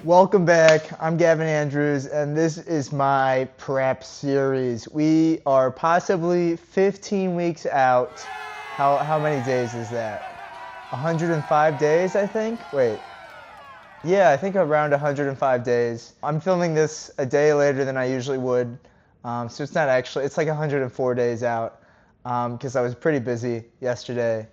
Welcome back. I'm Gavin Andrews, and this is my prep series. We are possibly 15 weeks out. How many days is that? 105 days, I think? Wait. Yeah, I think around 105 days. I'm filming this a day later than I usually would. So it's not actually, it's like 104 days out because I was pretty busy yesterday.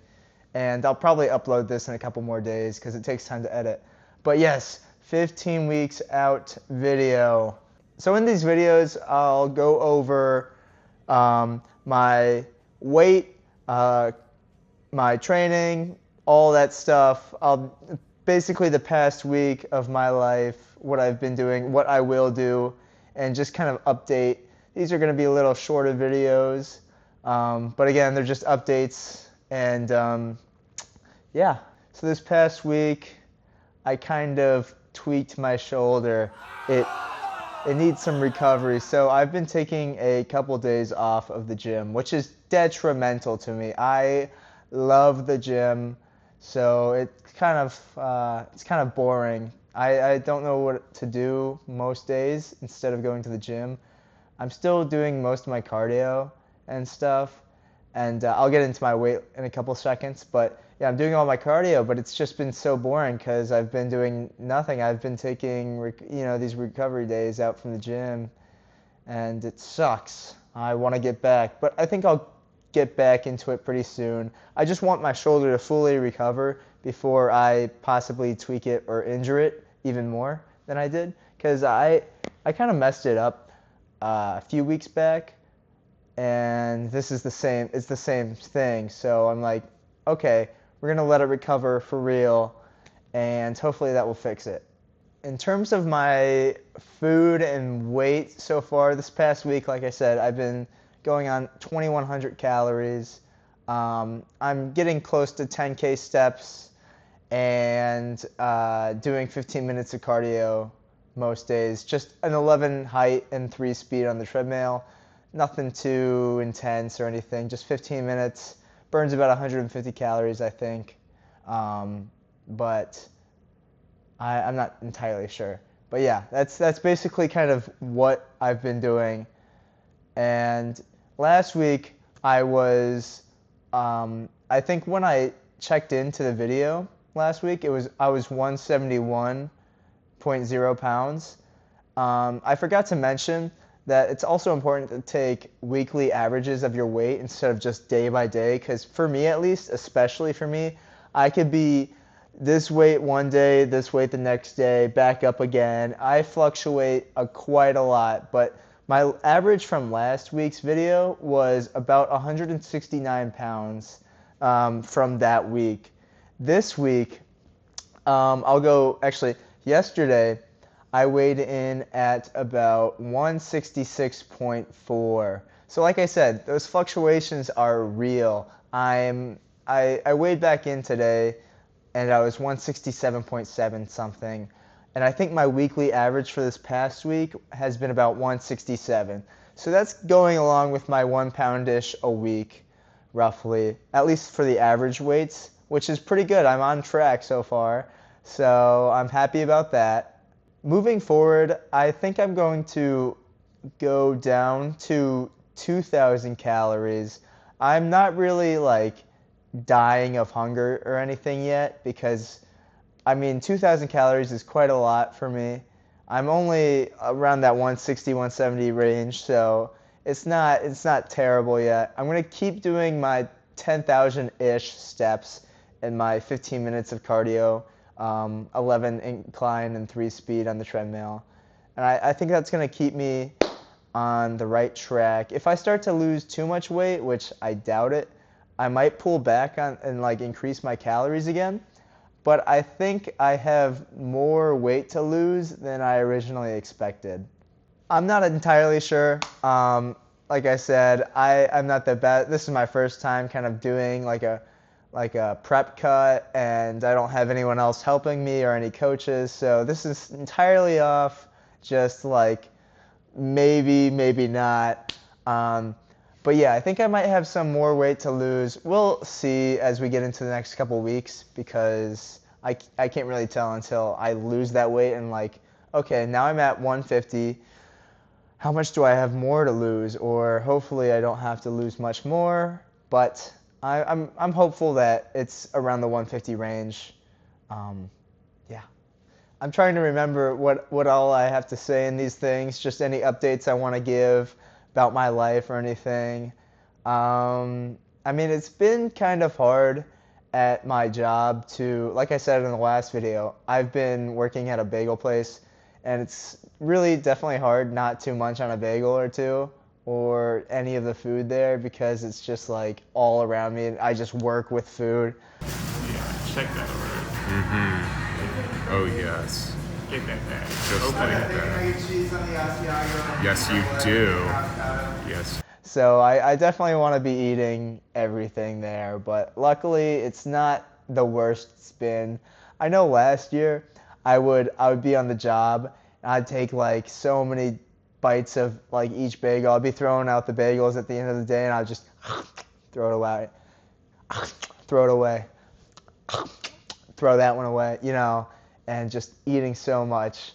And I'll probably upload this in a couple more days because it takes time to edit. But yes, 15 weeks out video. So in these videos, I'll go over my weight, my training, all that stuff. Basically the past week of my life, what I've been doing, what I will do, and just kind of update. These are going to be a little shorter videos, but again, they're just updates. And yeah, so this past week, I kind of tweaked my shoulder. It needs some recovery. So I've been taking a couple days off of the gym, which is detrimental to me. I love the gym, so it's kind of boring. I don't know what to do most days instead of going to the gym. I'm still doing most of my cardio and stuff, and I'll get into my weight in a couple seconds, but yeah, I'm doing all my cardio, but it's just been so boring because I've been doing nothing. I've been taking, these recovery days out from the gym, and it sucks. I want to get back, but I think I'll get back into it pretty soon. I just want my shoulder to fully recover before I possibly tweak it or injure it even more than I did, because I kind of messed it up a few weeks back, and it's the same thing. So I'm like, okay, we're going to let it recover for real, and hopefully that will fix it. In terms of my food and weight so far this past week, like I said, I've been going on 2,100 calories. I'm getting close to 10K steps and doing 15 minutes of cardio most days. Just an 11 height and 3 speed on the treadmill. Nothing too intense or anything, just 15 minutes. Burns about 150 calories, I think, but I'm not entirely sure. But yeah, that's basically kind of what I've been doing. And last week I was, I think when I checked into the video last week, I was 171.0 pounds. I forgot to mention that it's also important to take weekly averages of your weight instead of just day by day, because for me at least, especially for me, I could be this weight one day, this weight the next day, back up again. I fluctuate quite a lot, but my average from last week's video was about 169 pounds from that week. This week, yesterday, I weighed in at about 166.4. So like I said, those fluctuations are real. I weighed back in today and I was 167.7 something. And I think my weekly average for this past week has been about 167. So that's going along with my 1 pound-ish a week, roughly, at least for the average weights, which is pretty good. I'm on track so far. So I'm happy about that. Moving forward, I think I'm going to go down to 2,000 calories. I'm not really dying of hunger or anything yet, because 2,000 calories is quite a lot for me. I'm only around that 160, 170 range, so it's not terrible yet. I'm going to keep doing my 10,000-ish steps and my 15 minutes of cardio. 11 incline and 3 speed on the treadmill. And I think that's going to keep me on the right track. If I start to lose too much weight, which I doubt it, I might pull back on and increase my calories again. But I think I have more weight to lose than I originally expected. I'm not entirely sure. Like I said, I'm not the best. This is my first time kind of doing like a prep cut, and I don't have anyone else helping me or any coaches, so this is entirely off, just maybe not. But yeah, I think I might have some more weight to lose. We'll see as we get into the next couple weeks, because I can't really tell until I lose that weight and like, okay, now I'm at 150. How much do I have more to lose? Or hopefully I don't have to lose much more, but I'm hopeful that it's around the 150 range. Yeah. I'm trying to remember what all I have to say in these things, just any updates I want to give about my life or anything. I mean, it's been kind of hard at my job to, like I said in the last video, I've been working at a bagel place, and it's really definitely hard not to munch on a bagel or two or any of the food there because it's just like all around me. I just work with food. Yeah, check that order. Mm-hmm. Oh, yes. Get that back. Just Open like it. that. Yes, you do. Yes. So I definitely want to be eating everything there, but luckily it's not the worst it's been. I know last year I would be on the job and I'd take like so many bites of like each bagel. I'd be throwing out the bagels at the end of the day and I'd just throw it away, throw it away, throw that one away, you know, and just eating so much.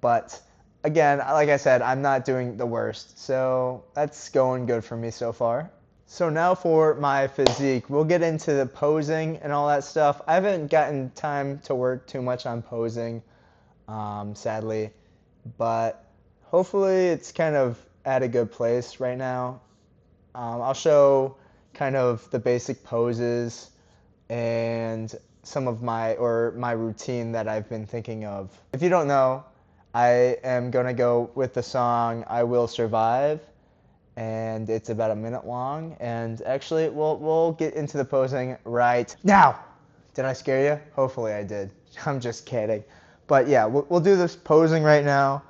But again, like I said, I'm not doing the worst, so that's going good for me so far. So now for my physique. We'll get into the posing and all that stuff. I haven't gotten time to work too much on posing, sadly, but hopefully it's kind of at a good place right now. I'll show kind of the basic poses and some of my routine that I've been thinking of. If you don't know, I am gonna go with the song "I Will Survive," and it's about a minute long. And actually, we'll get into the posing right now. Did I scare you? Hopefully I did. I'm just kidding. But yeah, we'll do this posing right now.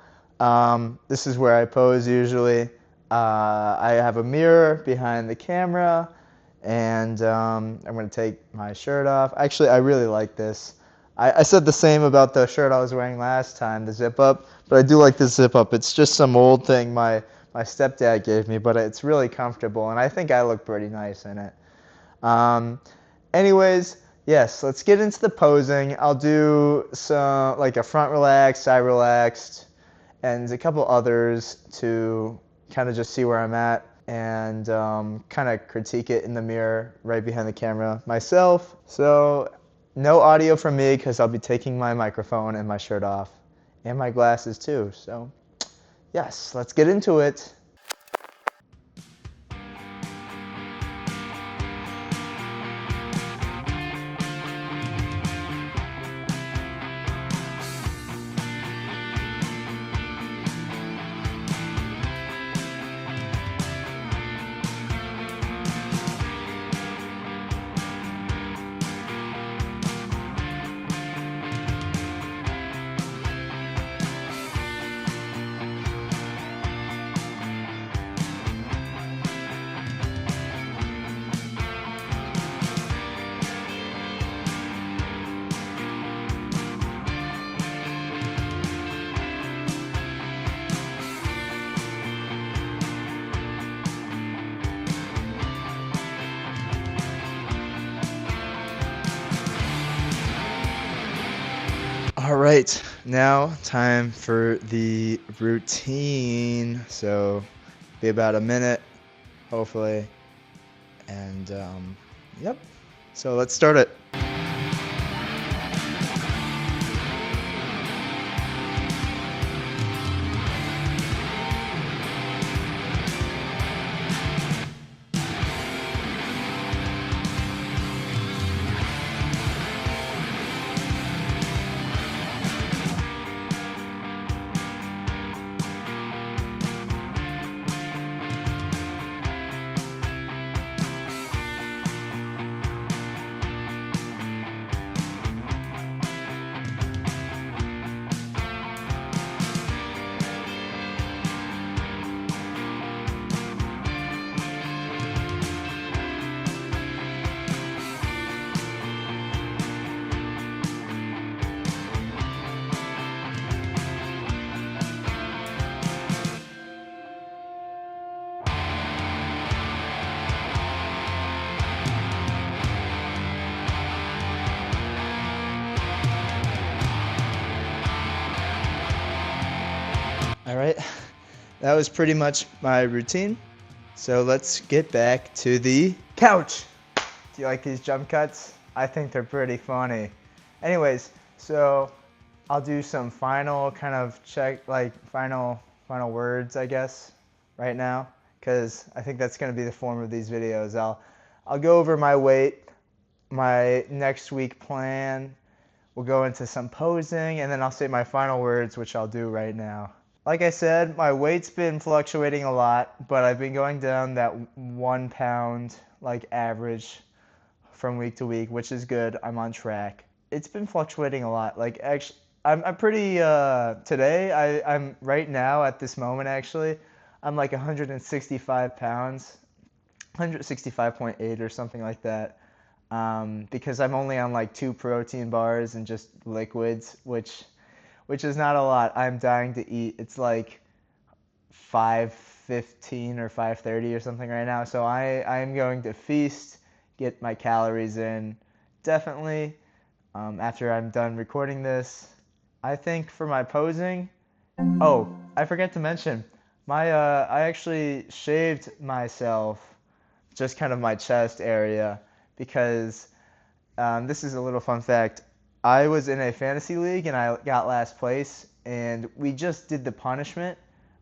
This is where I pose usually. I have a mirror behind the camera, and I'm gonna take my shirt off. Actually, I really like this. I said the same about the shirt I was wearing last time, the zip up, but I do like the zip up. It's just some old thing my stepdad gave me, but it's really comfortable, and I think I look pretty nice in it. Anyways, yes, let's get into the posing. I'll do some, like a front relaxed, side relaxed, and a couple others to kind of just see where I'm at and kind of critique it in the mirror right behind the camera myself. So no audio from me because I'll be taking my microphone and my shirt off and my glasses too. So yes, let's get into it. All right, now time for the routine. So be about a minute, hopefully. And yep, so let's start it. All right, that was pretty much my routine. So let's get back to the couch. Do you like these jump cuts? I think they're pretty funny. Anyways, so I'll do some final kind of final words, I guess, right now, because I think that's going to be the form of these videos. I'll go over my weight, my next week plan. We'll go into some posing, and then I'll say my final words, which I'll do right now. Like I said, my weight's been fluctuating a lot, but I've been going down that 1 pound like average from week to week, which is good. I'm on track. It's been fluctuating a lot. Like actually, I'm pretty today. I'm right now at this moment actually. I'm like 165 pounds, 165.8 or something like that. Because I'm only on like 2 protein bars and just liquids, which is not a lot. I'm dying to eat. It's like 5:15 or 5:30 or something right now. So I'm going to feast, get my calories in, definitely. After I'm done recording this, I think for my posing. Oh, I forgot to mention, I actually shaved myself, just kind of my chest area, because this is a little fun fact. I was in a fantasy league and I got last place, and we just did the punishment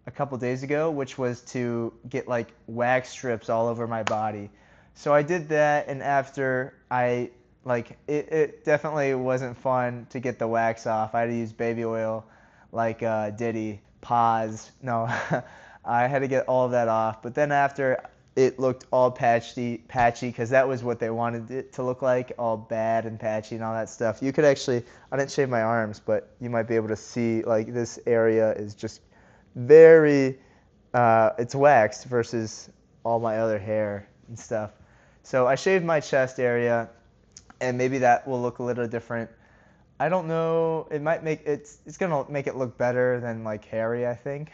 a couple days ago, which was to get like wax strips all over my body. So I did that, and after it definitely wasn't fun to get the wax off. I had to use baby oil like Diddy. Pause. No, I had to get all of that off. But then after, it looked all patchy, because that was what they wanted it to look like, all bad and patchy and all that stuff. You could actually, I didn't shave my arms, but you might be able to see like this area is just very, it's waxed versus all my other hair and stuff. So I shaved my chest area, and maybe that will look a little different. I don't know. It might make it's gonna make it look better than like hairy, I think.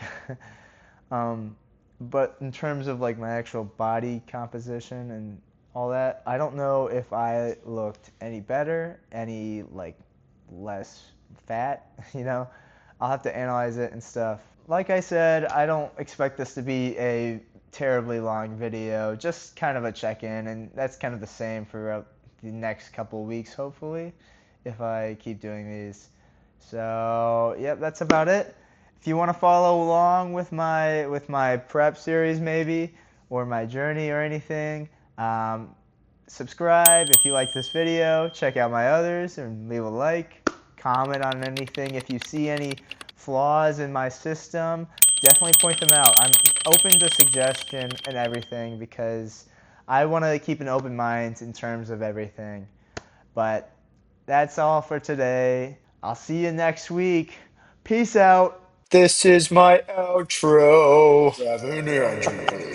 But in terms of like my actual body composition and all that, I don't know if I looked any better, any like less fat, you know. I'll have to analyze it and stuff. Like I said, I don't expect this to be a terribly long video, just kind of a check-in, and that's kind of the same for the next couple of weeks, hopefully, if I keep doing these. So, yep, that's about it. If you want to follow along with my prep series maybe, or my journey or anything, subscribe if you like this video. Check out my others and leave a like. Comment on anything. If you see any flaws in my system, definitely point them out. I'm open to suggestion and everything, because I want to keep an open mind in terms of everything. But that's all for today. I'll see you next week. Peace out. This is my outro. Gavin Andrews.